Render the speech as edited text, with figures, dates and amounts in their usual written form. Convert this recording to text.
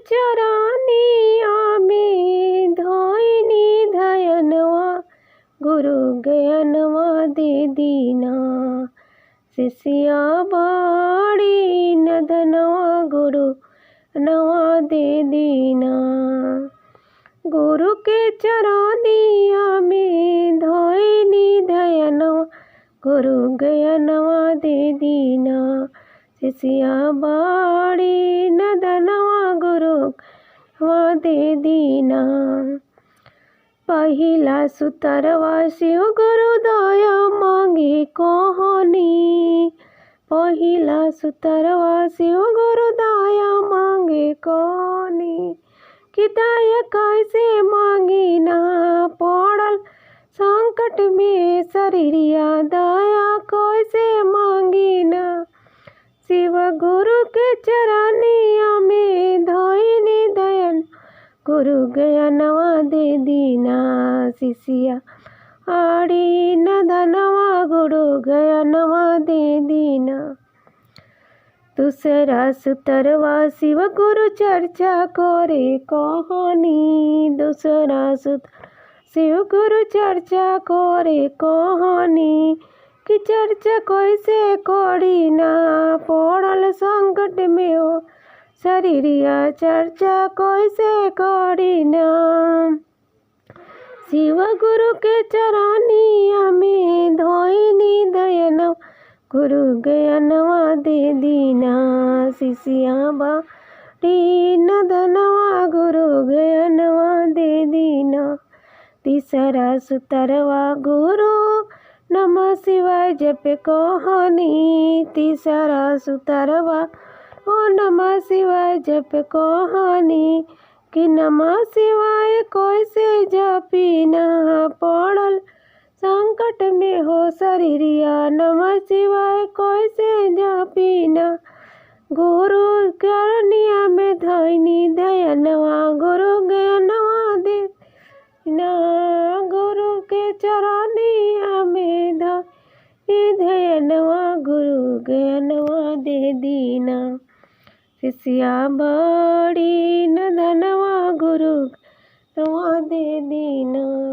चरनिया में धोइनी धयनवा गुरु ज्ञानवा दे दीना। शिष्या बाड़ी नदनवा गुरु नवा दे दीना। गुरु के चरनिया में धोइनी धयनवा गुरु ज्ञानवा दे दीना। शिष्या बाड़ी नदनवा गुरु नवा दे दीना। पहिला सुतरवा शिव गुरु दया मांगे कोहनी। पहिला सुतरवा शिव गुरु दया मांगे कोहनी। कि दया कैसे मांगी ना पड़ल संकट में शरीरिया दया कैसे मांगी ना। शिव गुरु के चरनिया में धोइनी दयन गुरु ज्ञानवा दे दीना। शिष्या आड़ी नदनवा गुरु ज्ञानवा दे दीना। दूसरा सुतरवा शिव गुरु चर्चा करे कहानी। दूसरा सुत शिव गुरु चर्चा करे कहानी। कि चर्चा कैसे करी ना पड़ल संकट में हो शरीरिया चर्चा कैसे करी ना। शिव गुरु के चरनिया में धोइनी दयनवा गुरु ज्ञानवा दे दीना। शिष्या बाड़ी नदनवा गुरु ज्ञानवा दे दीना। तीसरा सुतरवा गुरु नमः शिवाय जप कहानी। तीसरा सुतरवा ओ नमः शिवाय जप कहानी। कि नमः शिवाय कैसे जपी ना पड़ल संकट में हो शरीरिया। नमः शिवाय कैसे जपी ना। गुरु चरनिया में धोइनी दयनवा गुरु ज्ञानवा दे ना। गुरु के चरनिया में धोइनी दयनवा गुरु ज्ञानवा दे दीना। शिष्या बाड़ी नदनवा गुरु नवा दे दीना।